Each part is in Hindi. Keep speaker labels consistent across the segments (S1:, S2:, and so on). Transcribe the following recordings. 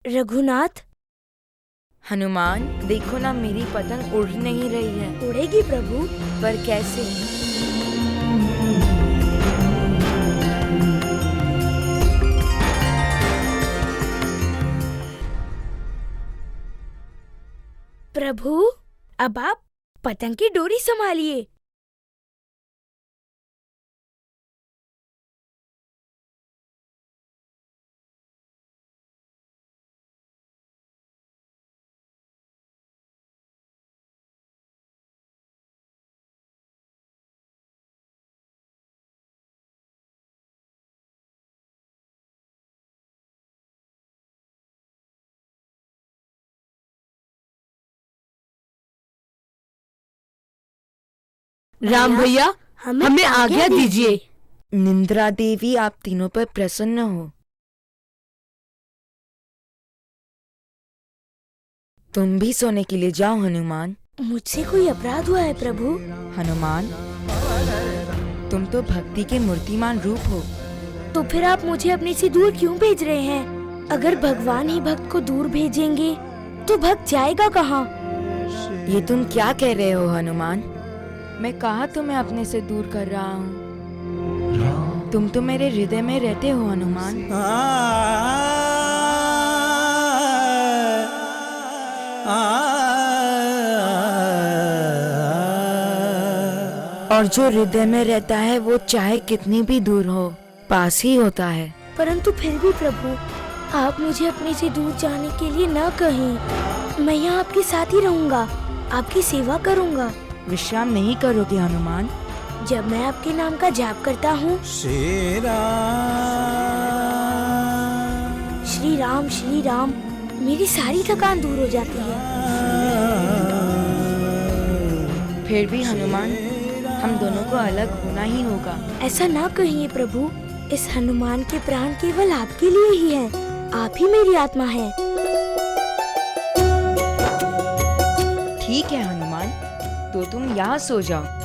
S1: रघुनाथ।
S2: हनुमान, देखो ना, मेरी पतंग उड़ नहीं रही है।
S1: उड़ेगी प्रभु।
S2: पर कैसे?
S1: प्रभु, अब आप पतंग की डोरी संभालिए।
S3: राम भैया, हमें आज्ञा दीजिए।
S2: निंद्रा देवी, आप तीनों पर प्रसन्न हो। तुम भी सोने के लिए जाओ हनुमान।
S1: मुझसे कोई अपराध हुआ है प्रभु?
S2: हनुमान, तुम तो भक्ति के मूर्तिमान रूप हो।
S1: तो फिर आप मुझे अपने से दूर क्यों भेज रहे हैं? अगर भगवान ही भक्त को दूर भेजेंगे तो भक्त जाएगा कहाँ?
S2: ये तुम क्या कह रहे हो हनुमान? मैं कहाँ तुम्हें अपने से दूर कर रहा हूँ? तुम तो मेरे हृदय में रहते हो हनुमान। और जो हृदय में रहता है वो चाहे कितनी भी दूर हो, पास ही होता है।
S1: परंतु फिर भी प्रभु, आप मुझे अपने से दूर जाने के लिए न कहें। मैं यहाँ आपके साथ ही रहूँगा, आपकी सेवा करूँगा।
S2: विश्राम नहीं करोगे हनुमान?
S1: जब मैं आपके नाम का जाप करता हूँ, श्री राम, मेरी सारी थकान दूर हो जाती है।
S2: फिर भी हनुमान, हम दोनों को अलग होना ही होगा।
S1: ऐसा ना कहिए प्रभु, इस हनुमान के प्राण केवल आपके लिए ही हैं। आप ही मेरी आत्मा है।
S2: ठीक है हनुमान, तो तुम यहाँ सो जाओ।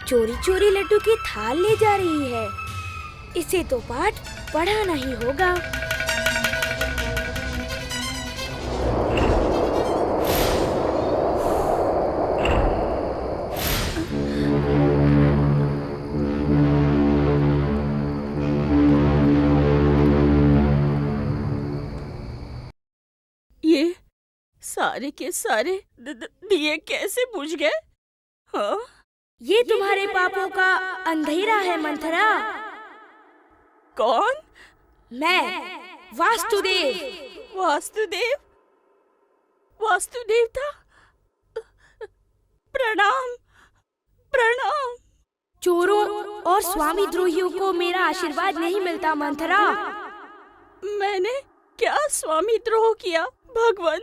S1: चोरी चोरी लड्डू की थाल ले जा रही है। इसे तो पाठ पढ़ाना ही होगा।
S3: ये सारे के सारे दिए कैसे बुझ गए? हाँ?
S1: ये तुम्हारे पापों का अंधेरा है मंथरा।
S3: कौन?
S1: मैं, वास्तुदेव।
S3: वास्तुदेव? वास्तुदेव था? प्रणाम, प्रणाम।
S1: चोरों और स्वामी द्रोहियों को मेरा आशीर्वाद नहीं मिलता मंथरा।
S3: मैंने क्या स्वामी द्रोह किया भगवान?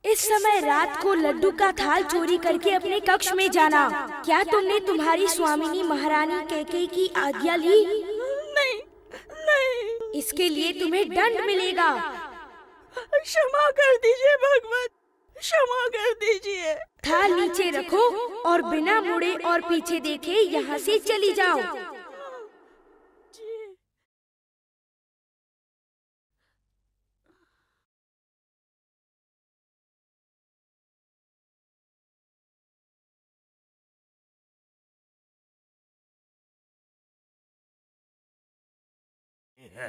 S1: इस समय रात को लड्डू का थाल चोरी करके अपने कक्ष में जाना। क्या तुमने तुम्हारी स्वामिनी महारानी कैकेयी की आज्ञा ली?
S3: नहीं, नहीं।
S1: इसके लिए तुम्हें दंड मिलेगा।
S3: क्षमा कर दीजिए भगवान, क्षमा कर दीजिए।
S1: थाल नीचे रखो और बिना मुड़े और पीछे देखे यहाँ से चली जाओ।
S4: अयोध्या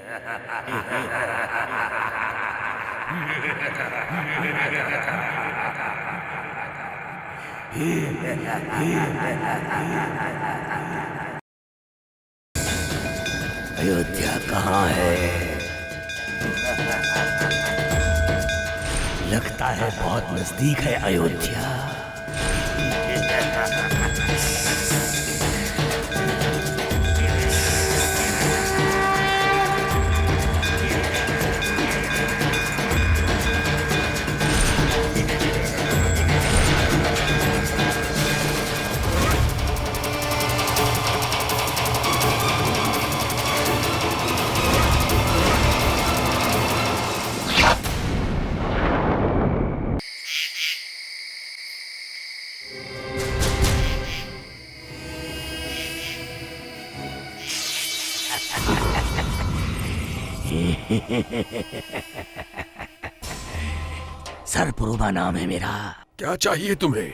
S4: कहाँ है? लगता है बहुत नजदीक है अयोध्या। सरपुरुबा नाम है मेरा।
S5: क्या चाहिए तुम्हें?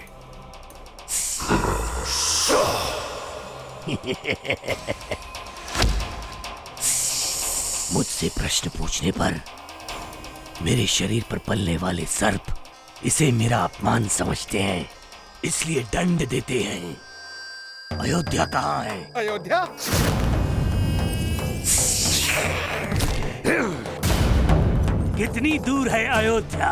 S4: मुझसे प्रश्न पूछने पर मेरे शरीर पर पलने वाले सर्प इसे मेरा अपमान समझते हैं, इसलिए दंड देते हैं। अयोध्या कहाँ है?
S5: अयोध्या?
S4: कितनी दूर है अयोध्या?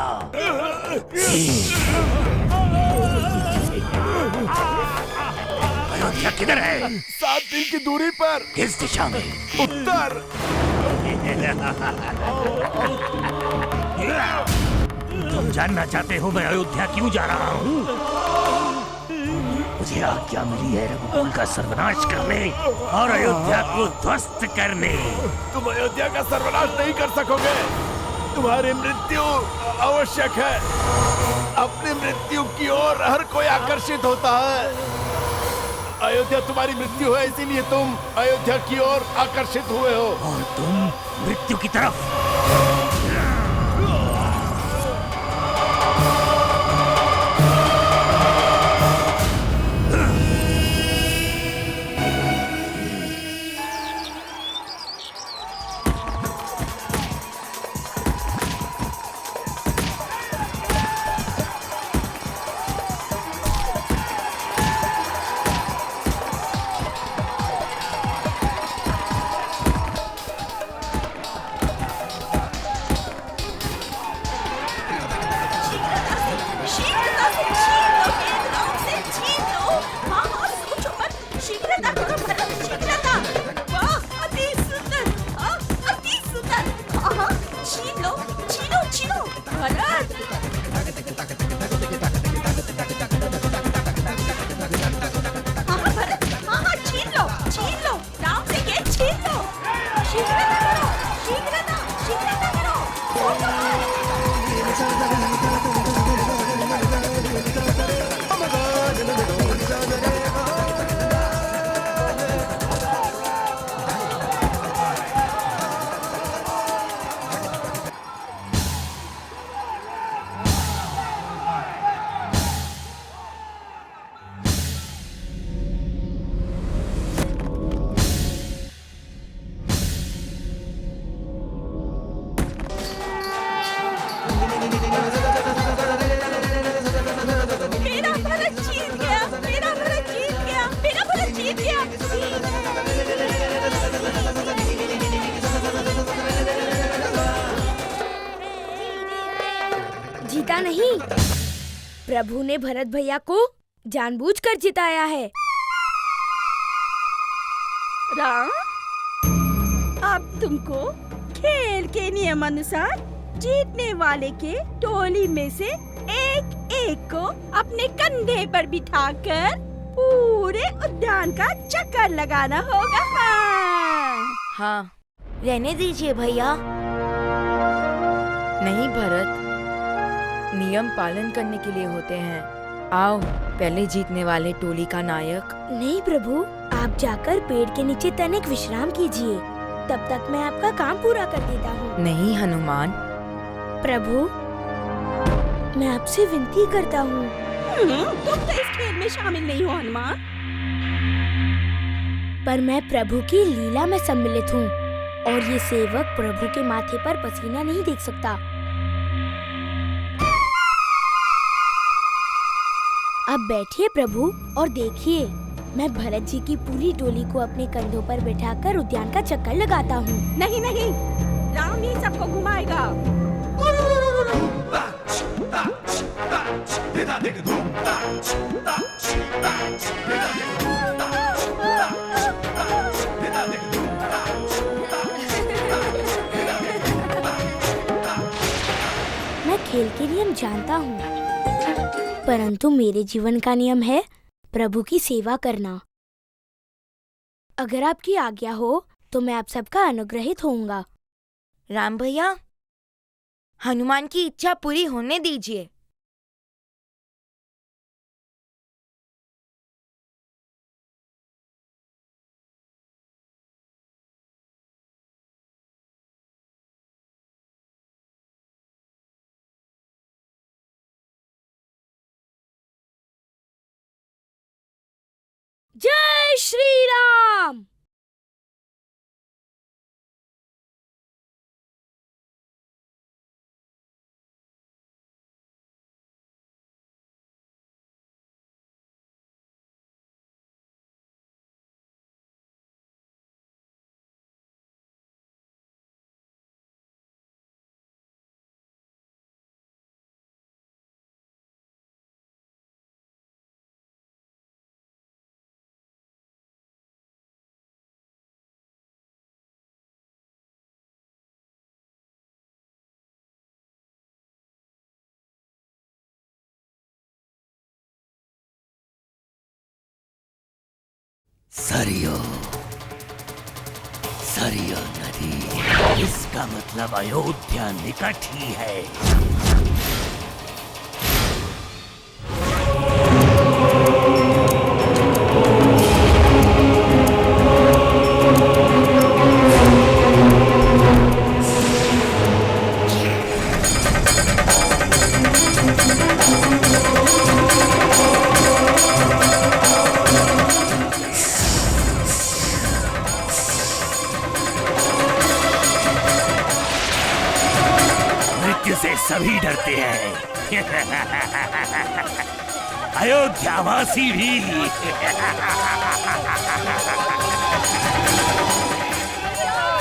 S4: अयोध्या किधर है?
S5: 7 दिन की दूरी पर।
S4: किस दिशा में?
S5: उत्तर।
S4: तुम जानना चाहते हो मैं अयोध्या क्यों जा रहा हूँ? मुझे आज्ञा मिली है रघुकुल का सर्वनाश करने और अयोध्या को ध्वस्त करने।
S5: तुम अयोध्या का सर्वनाश नहीं कर सकोगे। तुम्हारी मृत्यु आवश्यक है। अपनी मृत्यु की ओर हर कोई आकर्षित होता है। अयोध्या तुम्हारी मृत्यु है, इसीलिए तुम अयोध्या की ओर आकर्षित हुए हो।
S4: और तुम मृत्यु की तरफ।
S1: जीता नहीं, प्रभु ने भरत भैया को जानबूझकर जिताया है।
S3: राम, अब तुमको खेल के नियम अनुसार जीतने वाले के टोली में से एक एक को अपने कंधे पर बिठाकर पूरे उद्यान का चक्कर लगाना होगा।
S2: हाँ।
S1: रहने दीजिए भैया।
S2: नहीं भरत, नियम पालन करने के लिए होते हैं। आओ, पहले जीतने वाले टोली का नायक।
S1: नहीं प्रभु, आप जाकर पेड़ के नीचे तनिक विश्राम कीजिए, तब तक मैं आपका काम पूरा कर देता हूँ।
S2: नहीं हनुमान।
S1: प्रभु, मैं आपसे विनती करता हूँ।
S3: तुम तो इस खेल में शामिल नहीं हो हनुमान।
S1: पर मैं प्रभु की लीला में सम्मिलित हूँ। और ये सेवक प्रभु के माथे पर पसीना नहीं देख सकता। अब बैठिए प्रभु और देखिए, मैं भरत जी की पूरी टोली को अपने कंधों पर बैठाकर उद्यान का चक्कर लगाता हूँ।
S3: नहीं नहीं, राम ही सबको घुमाएगा।
S1: मैं खेल के नियम जानता हूँ, परंतु मेरे जीवन का नियम है प्रभु की सेवा करना। अगर आपकी आज्ञा हो तो मैं आप सबका अनुग्रहित होऊंगा।
S2: राम भैया, हनुमान की इच्छा पूरी होने दीजिए।
S1: जय श्री राम।
S4: सरयू, सरयू नदी, इसका मतलब अयोध्या निकट ही है। से सभी डरते हैं, अयोध्यावासी भी।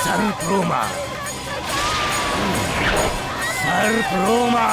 S4: सर्परोमा, सर्परोमा।